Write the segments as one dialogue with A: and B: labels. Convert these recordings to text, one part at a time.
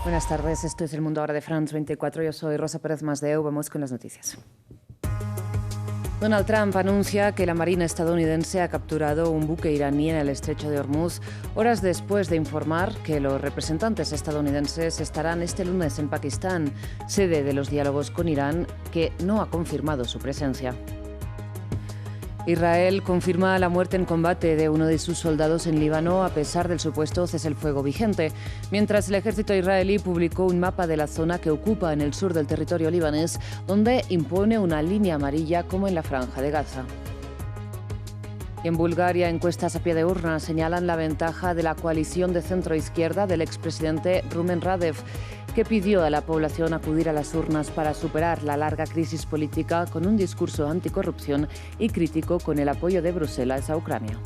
A: Buenas tardes, esto es El Mundo Ahora de France 24. Yo soy Rosa Pérez Masdeu, vamos con las noticias. Donald Trump anuncia que la Marina estadounidense ha capturado un buque iraní en el estrecho de Hormuz, horas después de informar que los representantes estadounidenses estarán este lunes en Pakistán, sede de los diálogos con Irán, que no ha confirmado su presencia. Israel confirma la muerte en combate de uno de sus soldados en Líbano a pesar del supuesto cese el fuego vigente, mientras el ejército israelí publicó un mapa de la zona que ocupa en el sur del territorio libanés, donde impone una línea amarilla como en la franja de Gaza. Y en Bulgaria, encuestas a pie de urna señalan la ventaja de la coalición de centro-izquierda del expresidente Rumen Radev, que pidió a la población acudir a las urnas para superar la larga crisis política con un discurso anticorrupción y crítico con el apoyo de Bruselas a Ucrania.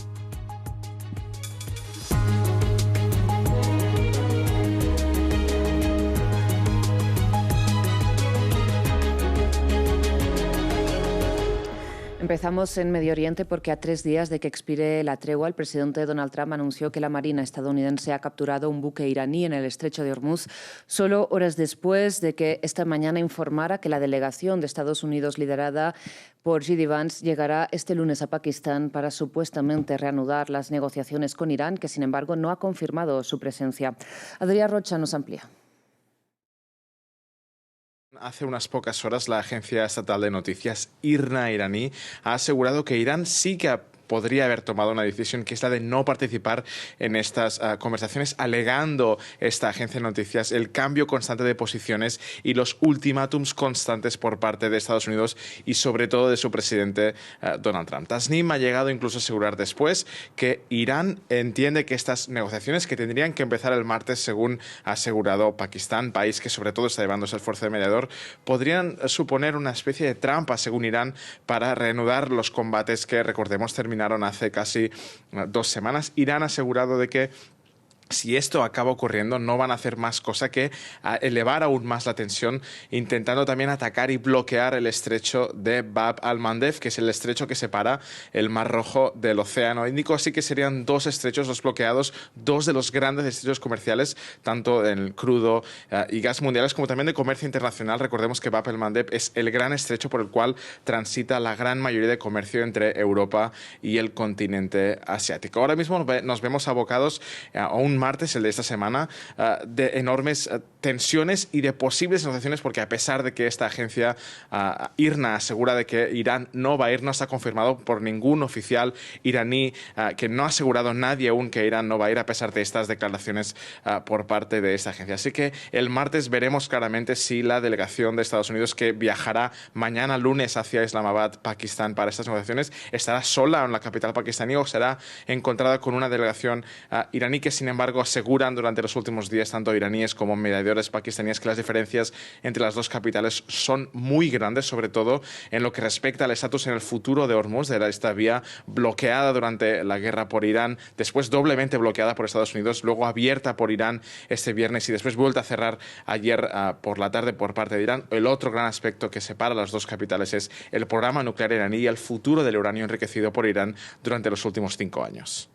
A: Empezamos en Medio Oriente porque a 3 días de que expire la tregua, el presidente Donald Trump anunció que la Marina estadounidense ha capturado un buque iraní en el estrecho de Hormuz, solo horas después de que esta mañana informara que la delegación de Estados Unidos liderada por J.D. Vance llegará este lunes a Pakistán para supuestamente reanudar las negociaciones con Irán, que sin embargo no ha confirmado su presencia. Adrià Rocha nos amplía.
B: Hace unas pocas horas, la agencia estatal de noticias IRNA iraní ha asegurado que Irán sí que podría haber tomado una decisión, que es la de no participar en estas conversaciones, alegando esta agencia de noticias el cambio constante de posiciones y los ultimátums constantes por parte de Estados Unidos y sobre todo de su presidente Donald Trump. Tasnim ha llegado incluso a asegurar después que Irán entiende que estas negociaciones, que tendrían que empezar el martes según ha asegurado Pakistán, país que sobre todo está llevándose el esfuerzo de mediador, podrían suponer una especie de trampa según Irán para reanudar los combates que, recordemos, terminaron hace casi 2 semanas. Irán ha asegurado de que si esto acaba ocurriendo, no van a hacer más cosa que elevar aún más la tensión, intentando también atacar y bloquear el estrecho de Bab al-Mandeb, que es el estrecho que separa el Mar Rojo del Océano Índico. Así que serían 2 estrechos los bloqueados, 2 de los grandes estrechos comerciales, tanto en crudo y gas mundiales como también de comercio internacional. Recordemos que Bab al-Mandeb es el gran estrecho por el cual transita la gran mayoría de comercio entre Europa y el continente asiático. Ahora mismo nos vemos abocados a un martes, el de esta semana, de enormes tensiones y de posibles negociaciones, porque a pesar de que esta agencia IRNA asegura de que Irán no va a ir, no está confirmado por ningún oficial iraní, que no ha asegurado nadie aún que Irán no va a ir, a pesar de estas declaraciones por parte de esta agencia. Así que el martes veremos claramente si la delegación de Estados Unidos, que viajará mañana lunes hacia Islamabad, Pakistán, para estas negociaciones, estará sola en la capital pakistaní o será encontrada con una delegación iraní, que sin embargo aseguran durante los últimos días tanto iraníes como mediadores pakistaníes que las diferencias entre las 2 capitales son muy grandes, sobre todo en lo que respecta al estatus en el futuro de Hormuz, de esta vía bloqueada durante la guerra por Irán, después doblemente bloqueada por Estados Unidos, luego abierta por Irán este viernes y después vuelta a cerrar ayer por la tarde por parte de Irán. El otro gran aspecto que separa las 2 capitales es el programa nuclear iraní y el futuro del uranio enriquecido por Irán durante los últimos 5 años.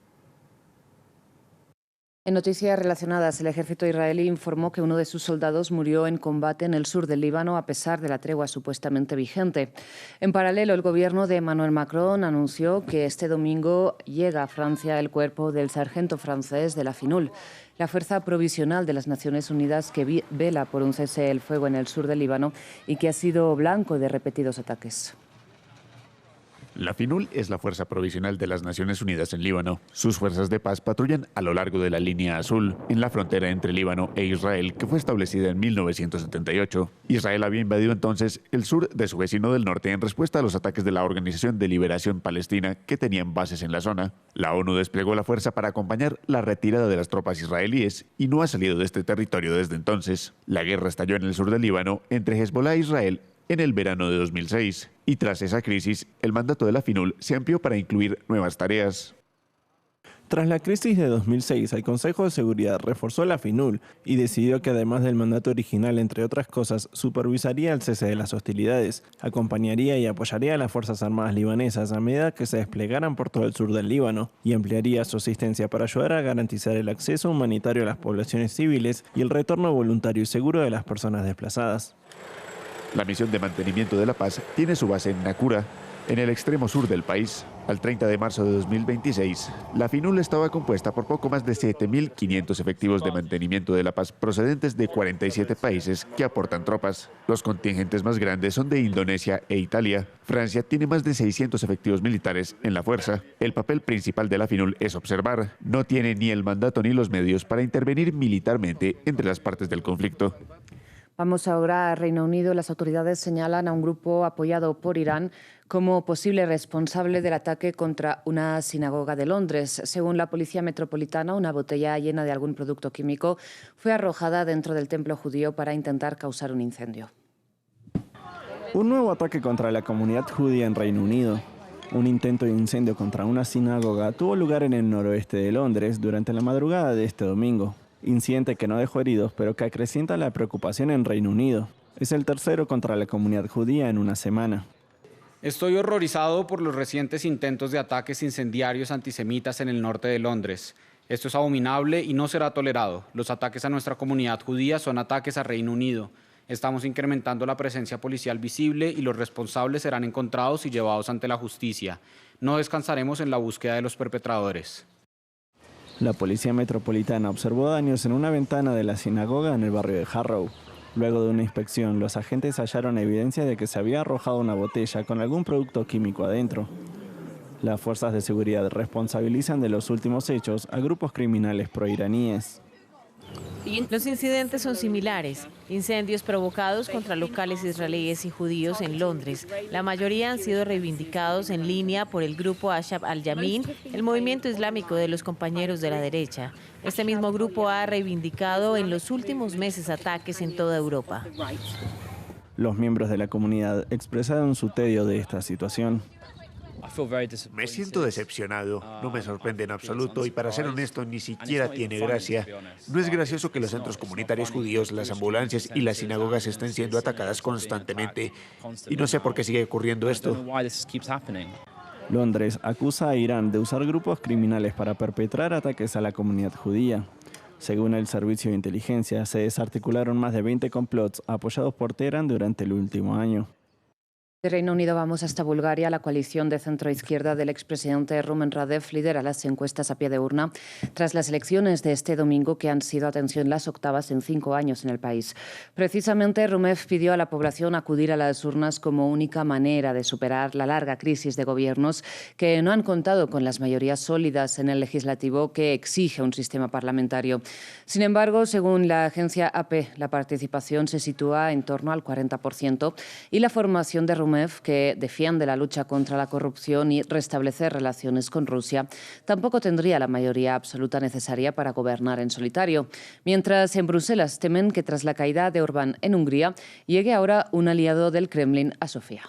A: En noticias relacionadas, el ejército israelí informó que uno de sus soldados murió en combate en el sur del Líbano a pesar de la tregua supuestamente vigente. En paralelo, el gobierno de Emmanuel Macron anunció que este domingo llega a Francia el cuerpo del sargento francés de la FINUL, la fuerza provisional de las Naciones Unidas que vela por un cese el fuego en el sur del Líbano y que ha sido blanco de repetidos ataques.
C: La FINUL es la fuerza provisional de las Naciones Unidas en Líbano. Sus fuerzas de paz patrullan a lo largo de la línea azul, en la frontera entre Líbano e Israel, que fue establecida en 1978. Israel había invadido entonces el sur de su vecino del norte en respuesta a los ataques de la Organización de Liberación Palestina, que tenían bases en la zona. La ONU desplegó la fuerza para acompañar la retirada de las tropas israelíes y no ha salido de este territorio desde entonces. La guerra estalló en el sur del Líbano entre Hezbollah e Israel en el verano de 2006, y tras esa crisis, el mandato de la FINUL se amplió para incluir nuevas tareas.
D: Tras la crisis de 2006, el Consejo de Seguridad reforzó la FINUL y decidió que además del mandato original, entre otras cosas, supervisaría el cese de las hostilidades, acompañaría y apoyaría a las Fuerzas Armadas libanesas a medida que se desplegaran por todo el sur del Líbano y ampliaría su asistencia para ayudar a garantizar el acceso humanitario a las poblaciones civiles y el retorno voluntario y seguro de las personas desplazadas.
C: La misión de mantenimiento de la paz tiene su base en Naqoura, en el extremo sur del país. Al 30 de marzo de 2026, la FINUL estaba compuesta por poco más de 7.500 efectivos de mantenimiento de la paz procedentes de 47 países que aportan tropas. Los contingentes más grandes son de Indonesia e Italia. Francia tiene más de 600 efectivos militares en la fuerza. El papel principal de la FINUL es observar. No tiene ni el mandato ni los medios para intervenir militarmente entre las partes del conflicto.
A: Vamos ahora a Reino Unido. Las autoridades señalan a un grupo apoyado por Irán como posible responsable del ataque contra una sinagoga de Londres. Según la Policía Metropolitana, una botella llena de algún producto químico fue arrojada dentro del templo judío para intentar causar un incendio.
D: Un nuevo ataque contra la comunidad judía en Reino Unido. Un intento de incendio contra una sinagoga tuvo lugar en el noroeste de Londres durante la madrugada de este domingo. Incidente que no dejó heridos, pero que acrecienta la preocupación en Reino Unido. Es el tercero contra la comunidad judía en una semana.
E: Estoy horrorizado por los recientes intentos de ataques incendiarios antisemitas en el norte de Londres. Esto es abominable y no será tolerado. Los ataques a nuestra comunidad judía son ataques a Reino Unido. Estamos incrementando la presencia policial visible y los responsables serán encontrados y llevados ante la justicia. No descansaremos en la búsqueda de los perpetradores.
D: La Policía Metropolitana observó daños en una ventana de la sinagoga en el barrio de Harrow. Luego de una inspección, los agentes hallaron evidencia de que se había arrojado una botella con algún producto químico adentro. Las fuerzas de seguridad responsabilizan de los últimos hechos a grupos criminales proiraníes.
F: Los incidentes son similares, incendios provocados contra locales israelíes y judíos en Londres. La mayoría han sido reivindicados en línea por el grupo Ashab al-Yamin, el movimiento islámico de los compañeros de la derecha. Este mismo grupo ha reivindicado en los últimos meses ataques en toda Europa.
D: Los miembros de la comunidad expresaron su tedio de esta situación.
C: Me siento decepcionado, no me sorprende en absoluto y para ser honesto ni siquiera tiene gracia. No es gracioso que los centros comunitarios judíos, las ambulancias y las sinagogas estén siendo atacadas constantemente y no sé por qué sigue ocurriendo esto.
D: Londres acusa a Irán de usar grupos criminales para perpetrar ataques a la comunidad judía. Según el servicio de inteligencia, se desarticularon más de 20 complots apoyados por Teherán durante el último año.
A: De Reino Unido vamos hasta Bulgaria. La coalición de centro-izquierda del expresidente Rumen Radev lidera las encuestas a pie de urna tras las elecciones de este domingo, que han sido, atención, las octavas en 5 años en el país. Precisamente, Rumev pidió a la población acudir a las urnas como única manera de superar la larga crisis de gobiernos que no han contado con las mayorías sólidas en el legislativo que exige un sistema parlamentario. Sin embargo, según la agencia AP, la participación se sitúa en torno al 40% y la formación de Rumev, que defiende la lucha contra la corrupción y restablecer relaciones con Rusia, tampoco tendría la mayoría absoluta necesaria para gobernar en solitario. Mientras en Bruselas temen que tras la caída de Orbán en Hungría llegue ahora un aliado del Kremlin a Sofía.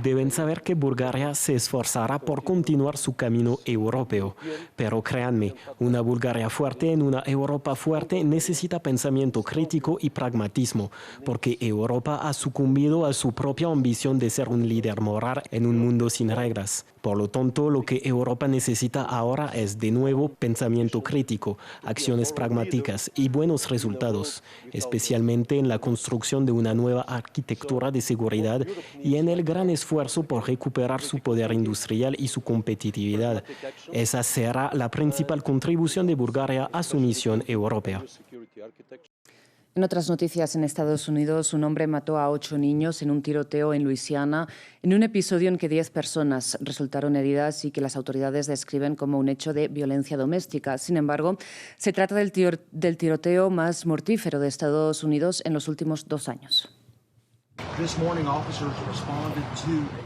G: Deben saber que Bulgaria se esforzará por continuar su camino europeo. Pero créanme, una Bulgaria fuerte en una Europa fuerte necesita pensamiento crítico y pragmatismo, porque Europa ha sucumbido a su propia ambición de ser un líder moral en un mundo sin reglas. Por lo tanto, lo que Europa necesita ahora es, de nuevo, pensamiento crítico, acciones pragmáticas y buenos resultados, especialmente en la construcción de una nueva arquitectura de seguridad y en el gran esfuerzo por recuperar su poder industrial y su competitividad. Esa será la principal contribución de Bulgaria a su misión europea.
A: En otras noticias, en Estados Unidos, un hombre mató a 8 niños en un tiroteo en Luisiana, en un episodio en que 10 personas resultaron heridas y que las autoridades describen como un hecho de violencia doméstica. Sin embargo, se trata del tiroteo más mortífero de Estados Unidos en los últimos 2 años.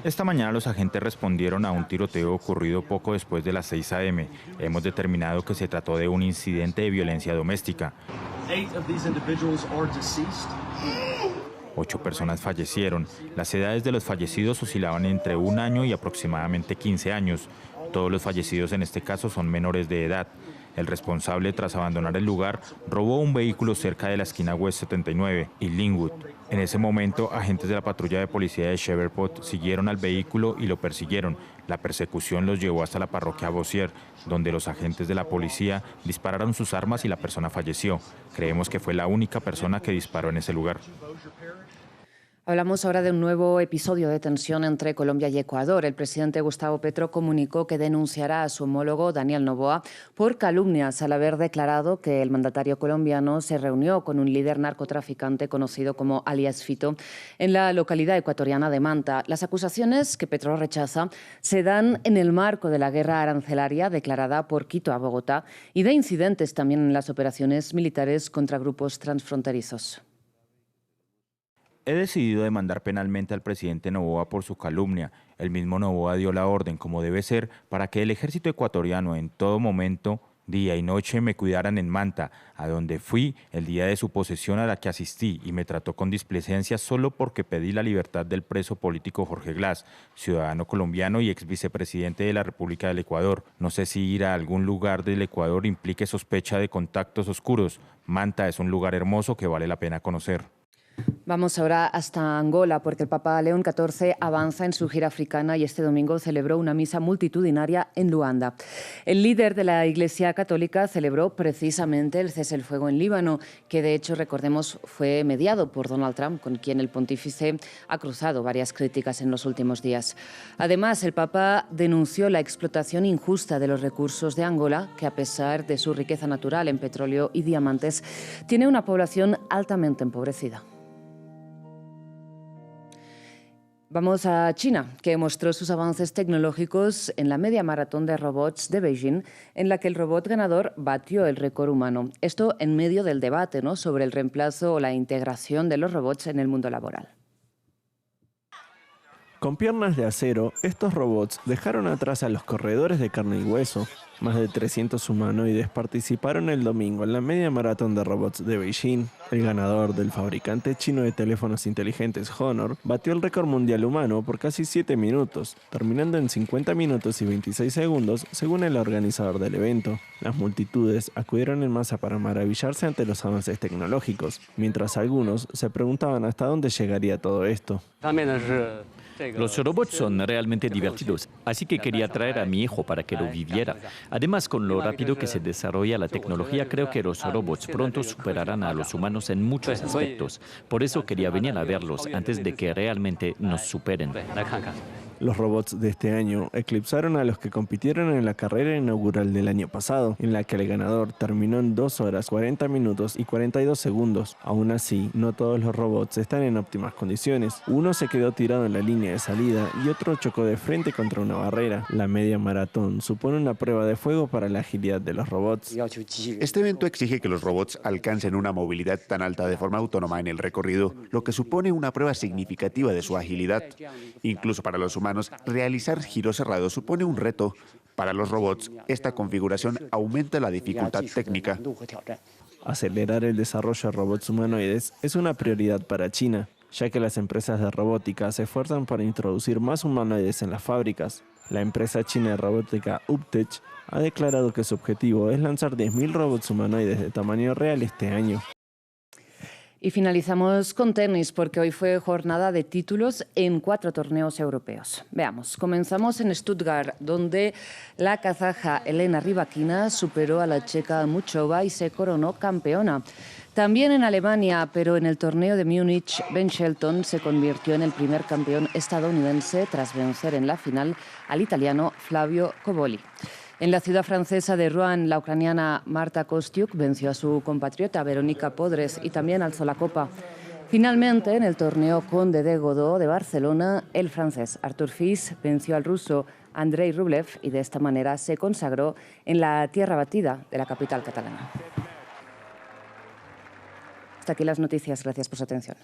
H: Esta mañana los agentes respondieron a un tiroteo ocurrido poco después de las 6 a.m. Hemos determinado que se trató de un incidente de violencia doméstica. 8 personas fallecieron. Las edades de los fallecidos oscilaban entre 1 año y aproximadamente 15 años. Todos los fallecidos en este caso son menores de edad. El responsable, tras abandonar el lugar, robó un vehículo cerca de la esquina West 79 y Linwood. En ese momento, agentes de la patrulla de policía de Shreveport siguieron al vehículo y lo persiguieron. La persecución los llevó hasta la parroquia Bossier, donde los agentes de la policía dispararon sus armas y la persona falleció. Creemos que fue la única persona que disparó en ese lugar.
A: Hablamos ahora de un nuevo episodio de tensión entre Colombia y Ecuador. El presidente Gustavo Petro comunicó que denunciará a su homólogo Daniel Noboa por calumnias al haber declarado que el mandatario colombiano se reunió con un líder narcotraficante conocido como alias Fito en la localidad ecuatoriana de Manta. Las acusaciones, que Petro rechaza, se dan en el marco de la guerra arancelaria declarada por Quito a Bogotá y de incidentes también en las operaciones militares contra grupos transfronterizos.
H: He decidido demandar penalmente al presidente Noboa por su calumnia. El mismo Noboa dio la orden, como debe ser, para que el ejército ecuatoriano en todo momento, día y noche, me cuidaran en Manta, a donde fui el día de su posesión, a la que asistí, y me trató con displicencia solo porque pedí la libertad del preso político Jorge Glass, ciudadano colombiano y ex vicepresidente de la República del Ecuador. No sé si ir a algún lugar del Ecuador implique sospecha de contactos oscuros. Manta es un lugar hermoso que vale la pena conocer.
A: Vamos ahora hasta Angola, porque el Papa León XIV avanza en su gira africana y este domingo celebró una misa multitudinaria en Luanda. El líder de la Iglesia Católica celebró precisamente el cese el fuego en Líbano, que de hecho, recordemos, fue mediado por Donald Trump, con quien el pontífice ha cruzado varias críticas en los últimos días. Además, el Papa denunció la explotación injusta de los recursos de Angola, que a pesar de su riqueza natural en petróleo y diamantes, tiene una población altamente empobrecida. Vamos a China, que mostró sus avances tecnológicos en la media maratón de robots de Beijing, en la que el robot ganador batió el récord humano. Esto en medio del debate, ¿no?, sobre el reemplazo o la integración de los robots en el mundo laboral.
D: Con piernas de acero, estos robots dejaron atrás a los corredores de carne y hueso. Más de 300 humanoides participaron el domingo en la media maratón de robots de Beijing. El ganador, del fabricante chino de teléfonos inteligentes Honor, batió el récord mundial humano por casi 7 minutos, terminando en 50 minutos y 26 segundos, según el organizador del evento. Las multitudes acudieron en masa para maravillarse ante los avances tecnológicos, mientras algunos se preguntaban hasta dónde llegaría todo esto.
I: Los robots son realmente divertidos, así que quería traer a mi hijo para que lo viviera. Además, con lo rápido que se desarrolla la tecnología, creo que los robots pronto superarán a los humanos en muchos aspectos. Por eso quería venir a verlos antes de que realmente nos superen.
D: Los robots de este año eclipsaron a los que compitieron en la carrera inaugural del año pasado, en la que el ganador terminó en 2 horas, 40 minutos y 42 segundos. Aún así, no todos los robots están en óptimas condiciones. Uno se quedó tirado en la línea de salida y otro chocó de frente contra una barrera. La media maratón supone una prueba de fuego para la agilidad de los robots.
C: Este evento exige que los robots alcancen una movilidad tan alta de forma autónoma en el recorrido, lo que supone una prueba significativa de su agilidad. Incluso para los humanos, realizar giros cerrados supone un reto. Para los robots, esta configuración aumenta la dificultad técnica.
D: Acelerar el desarrollo de robots humanoides es una prioridad para China, ya que las empresas de robótica se esfuerzan por introducir más humanoides en las fábricas. La empresa china de robótica Uptech ha declarado que su objetivo es lanzar 10.000 robots humanoides de tamaño real este año.
A: Y finalizamos con tenis, porque hoy fue jornada de títulos en 4 torneos europeos. Veamos, comenzamos en Stuttgart, donde la kazaja Elena Rybakina superó a la checa Muchova y se coronó campeona. También en Alemania, pero en el torneo de Múnich, Ben Shelton se convirtió en el primer campeón estadounidense tras vencer en la final al italiano Flavio Cobolli. En la ciudad francesa de Rouen, la ucraniana Marta Kostyuk venció a su compatriota Verónica Podres y también alzó la copa. Finalmente, en el torneo Conde de Godó de Barcelona, el francés Arthur Fils venció al ruso Andrei Rublev y de esta manera se consagró en la tierra batida de la capital catalana. Hasta aquí las noticias. Gracias por su atención.